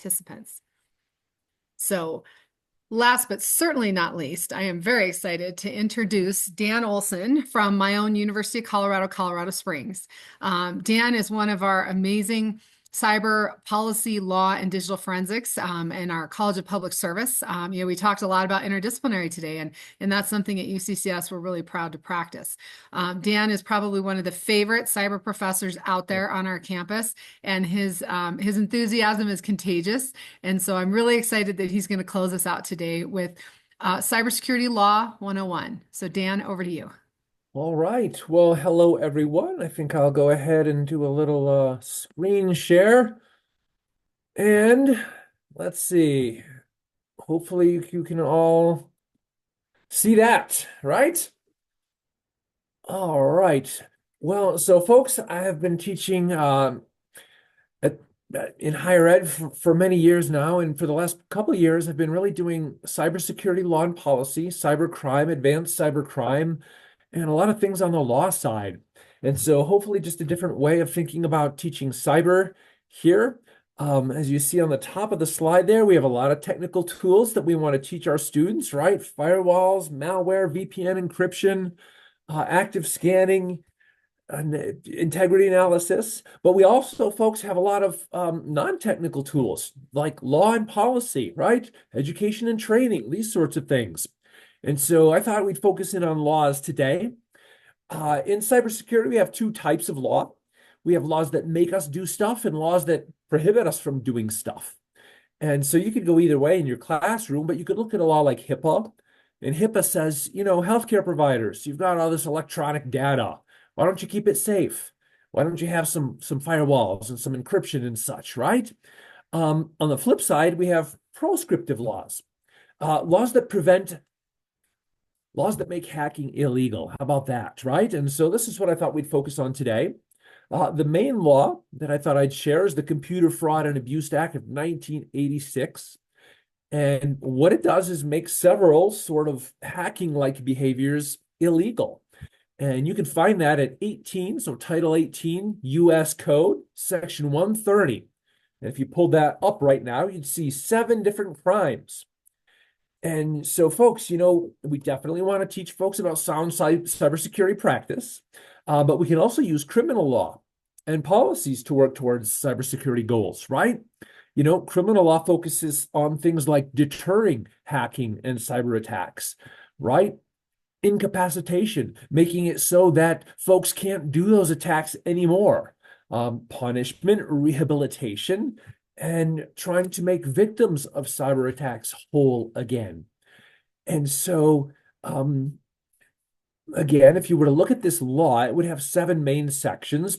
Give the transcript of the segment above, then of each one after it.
participants. So last but certainly not least, I am very excited to introduce Dan Olson from my own University of Colorado, Colorado Springs. Dan is one of our amazing cyber policy, law, and digital forensics in our College of Public Service. We talked a lot about interdisciplinary today, and that's something at UCCS we're really proud to practice. Dan is probably one of the favorite cyber professors out there on our campus, and his enthusiasm is contagious. And so I'm really excited that he's going to close us out today with Cybersecurity Law 101. So Dan, over to you. All right. Well, hello, everyone. I think I'll go ahead and do a little screen share. And let's see. Hopefully you can all see that, right? All right. Well, so folks, I have been teaching at, in higher ed for many years now. And for the last couple of years, I've been really doing cybersecurity law and policy, cybercrime, advanced cybercrime, and a lot of things on the law side. And so hopefully just a different way of thinking about teaching cyber here. As you see on the top of the slide there, we have a lot of technical tools that we want to teach our students, right? Firewalls, malware, VPN encryption, active scanning, integrity analysis. But we also, folks, have a lot of non-technical tools like law and policy, right? Education and training, these sorts of things. And so I thought we'd focus in on laws today. In cybersecurity, we have two types of law. We have laws that make us do stuff and laws that prohibit us from doing stuff. And so you could go either way in your classroom, but you could look at a law like HIPAA. And HIPAA says, healthcare providers, you've got all this electronic data. Why don't you keep it safe? Why don't you have some firewalls and some encryption and such, right? On the flip side, we have proscriptive laws, laws that make hacking illegal. How about that, right? And so this is what I thought we'd focus on today. The main law that I thought I'd share is the Computer Fraud and Abuse Act of 1986. And what it does is make several sort of hacking-like behaviors illegal. And you can find that at 18, so Title 18, U.S. Code, Section 130. And if you pulled that up right now, you'd see 7 different crimes. And so, folks, we definitely want to teach folks about sound cybersecurity practice, but we can also use criminal law and policies to work towards cybersecurity goals, right? Criminal law focuses on things like deterring hacking and cyber attacks, right? Incapacitation, making it so that folks can't do those attacks anymore. Punishment, rehabilitation, and trying to make victims of cyber attacks whole again. And so, again, if you were to look at this law, it would have 7 main sections.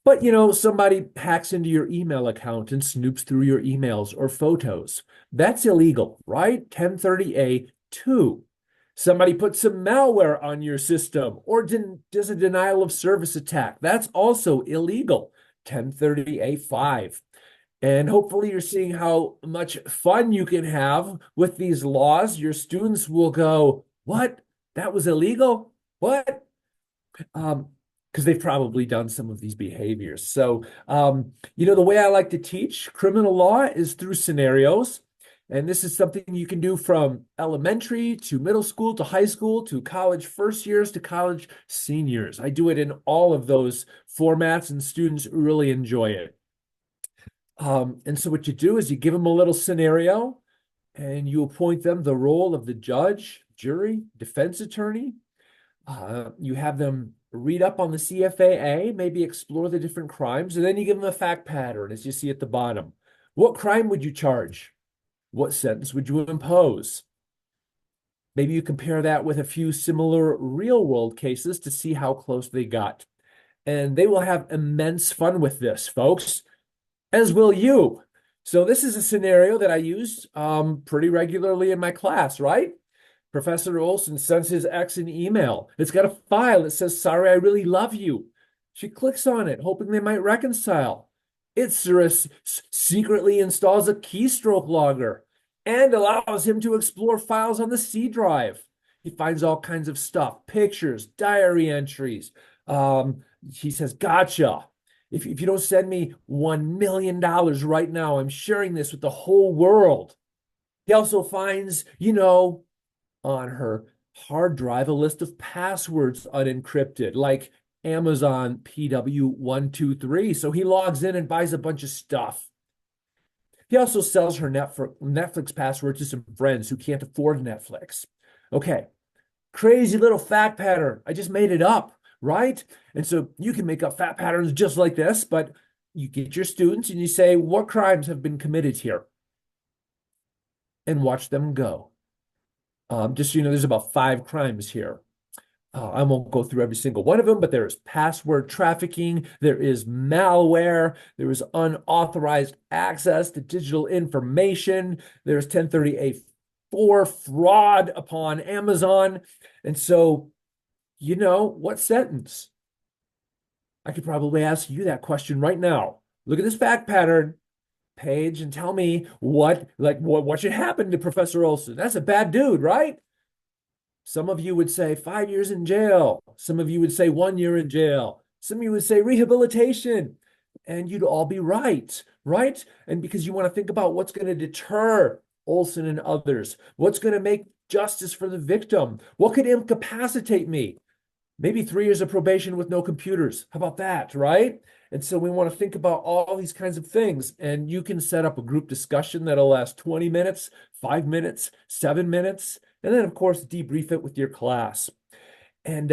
But, somebody hacks into your email account and snoops through your emails or photos. That's illegal, right? 1030A2. Somebody puts some malware on your system or does a denial of service attack. That's also illegal, 1030A5. And hopefully you're seeing how much fun you can have with these laws. Your students will go, what? That was illegal? What? Because they've probably done some of these behaviors. So, the way I like to teach criminal law is through scenarios. And this is something you can do from elementary to middle school to high school to college first years to college seniors. I do it in all of those formats, and students really enjoy it. And so what you do is you give them a little scenario and you appoint them the role of the judge, jury, defense attorney. You have them read up on the CFAA, maybe explore the different crimes, and then you give them a fact pattern, as you see at the bottom. What crime would you charge? What sentence would you impose? Maybe you compare that with a few similar real-world cases to see how close they got. And they will have immense fun with this, folks, as will you. So this is a scenario that I use pretty regularly in my class, right? Professor Olson sends his ex an email. It's got a file that says, sorry, I really love you. She clicks on it, hoping they might reconcile. It secretly installs a keystroke logger and allows him to explore files on the C drive. He finds all kinds of stuff, pictures, diary entries. He says, gotcha. If you don't send me $1 million right now, I'm sharing this with the whole world. He also finds, on her hard drive a list of passwords unencrypted, like Amazon PW123. So he logs in and buys a bunch of stuff. He also sells her Netflix password to some friends who can't afford Netflix. Okay, crazy little fact pattern. I just made it up, right? And so you can make up fact patterns just like this, but you get your students and you say, what crimes have been committed here? And watch them go. Just so you know, there's about 5 crimes here. I won't go through every single one of them, but there is password trafficking, there is malware, there is unauthorized access to digital information, there's 1030A4 fraud upon Amazon. And so, what sentence? I could probably ask you that question right now. Look at this fact pattern page and tell me what should happen to Professor Olson. That's a bad dude, right? Some of you would say 5 years in jail. Some of you would say 1 year in jail. Some of you would say rehabilitation. And you'd all be right, right? And because you want to think about what's going to deter Olson and others, what's going to make justice for the victim, what could incapacitate me? Maybe 3 years of probation with no computers. How about that, right? And so we want to think about all these kinds of things. And you can set up a group discussion that'll last 20 minutes, 5 minutes, 7 minutes. And then, of course, debrief it with your class. And,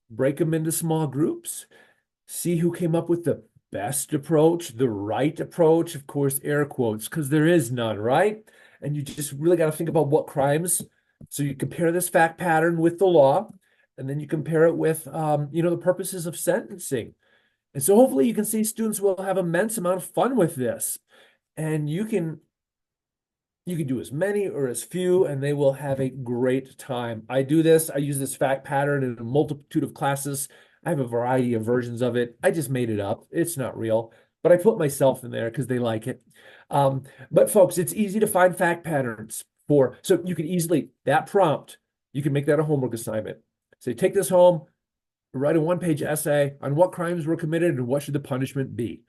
break them into small groups. See who came up with the best approach, the right approach, of course, air quotes, because there is none, right? And you just really got to think about what crimes. So you compare this fact pattern with the law, and then you compare it with, the purposes of sentencing. And so hopefully you can see students will have immense amount of fun with this. And you can do as many or as few, and they will have a great time. I use this fact pattern in a multitude of classes. I have a variety of versions of it. I just made it up. It's not real, but I put myself in there because they like it. But folks, it's easy to find fact patterns so you can easily, that prompt, you can make that a homework assignment. Say, take this home, write a 1-page essay on what crimes were committed and what should the punishment be.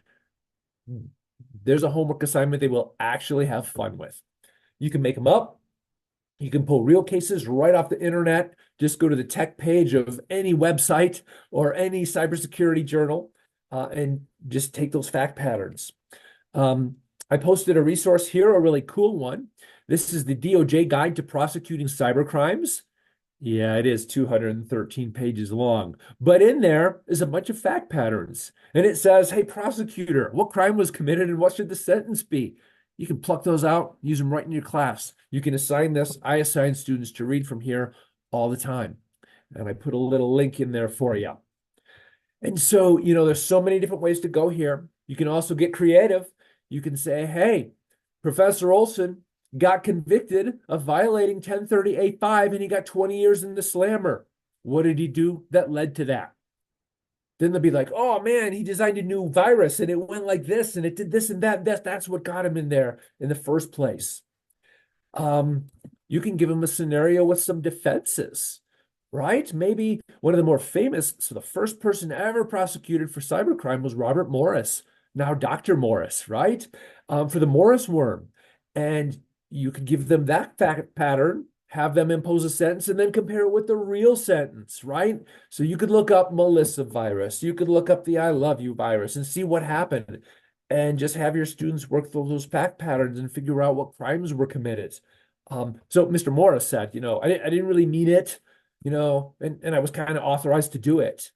There's a homework assignment they will actually have fun with. You can make them up. You can pull real cases right off the internet. Just go to the tech page of any website or any cybersecurity journal and just take those fact patterns. I posted a resource here, a really cool one. This is the DOJ Guide to Prosecuting Cybercrimes. Yeah, it is 213 pages long, but in there is a bunch of fact patterns. And it says, hey, prosecutor, what crime was committed and what should the sentence be? You can pluck those out, use them right in your class. You can assign this. I assign students to read from here all the time. And I put a little link in there for you. And so, there's so many different ways to go here. You can also get creative. You can say, hey, Professor Olson got convicted of violating 1030A5 and he got 20 years in the slammer. What did he do that led to that? Then they'll be like, oh man, he designed a new virus and it went like this and it did this and that. That's what got him in there in the first place. You can give him a scenario with some defenses, right? Maybe one of the more famous, so the first person ever prosecuted for cybercrime was Robert Morris, now Dr. Morris, right? For the Morris worm. And you could give them that fact pattern, have them impose a sentence, and then compare it with the real sentence, right? So you could look up Melissa virus, you could look up the I love you virus and see what happened, and just have your students work through those fact patterns and figure out what crimes were committed. So Mr. Morris said, I didn't really mean it, and I was kind of authorized to do it.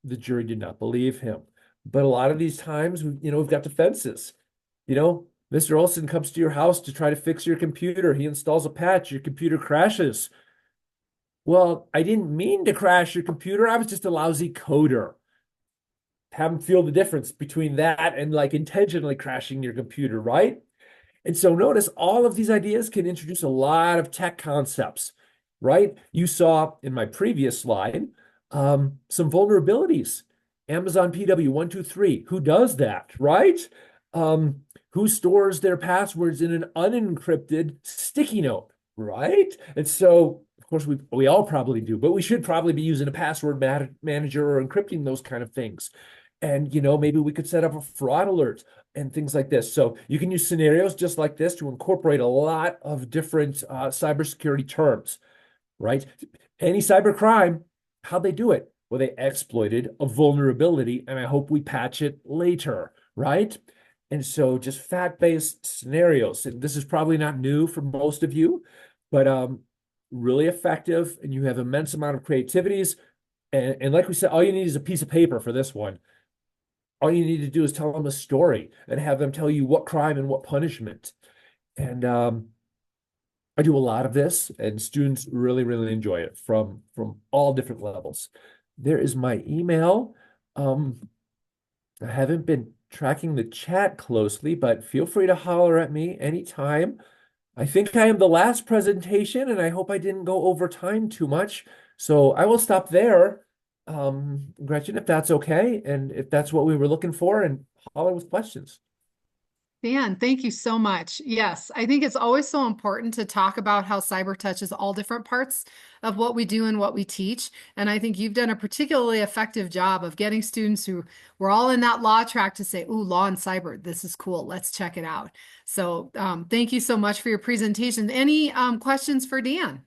The jury did not believe him. But a lot of these times, we've got defenses. Mr. Olson comes to your house to try to fix your computer. He installs a patch. Your computer crashes. Well, I didn't mean to crash your computer. I was just a lousy coder. Have them feel the difference between that and like intentionally crashing your computer, right? And so notice all of these ideas can introduce a lot of tech concepts, right? You saw in my previous slide some vulnerabilities. Amazon PW123, who does that, right? Who stores their passwords in an unencrypted sticky note, right? And so, of course, we all probably do, but we should probably be using a password manager or encrypting those kind of things. And maybe we could set up a fraud alert and things like this. So you can use scenarios just like this to incorporate a lot of different cybersecurity terms, right? Any cyber crime, how'd they do it? Well, they exploited a vulnerability, and I hope we patch it later, right? And so just fact-based scenarios. And this is probably not new for most of you, but really effective, and you have immense amount of creativities. And like we said, all you need is a piece of paper for this one. All you need to do is tell them a story and have them tell you what crime and what punishment. And I do a lot of this, and students really, really enjoy it from all different levels. There is my email. I haven't been tracking the chat closely, but feel free to holler at me anytime. I think I am the last presentation, and I hope I didn't go over time too much. So I will stop there, Gretchen, if that's okay, and if that's what we were looking for, and holler with questions. Dan, thank you so much. Yes, I think it's always so important to talk about how cyber touches all different parts of what we do and what we teach. And I think you've done a particularly effective job of getting students who were all in that law track to say, "Ooh, law and cyber, this is cool. Let's check it out." So thank you so much for your presentation. Any questions for Dan?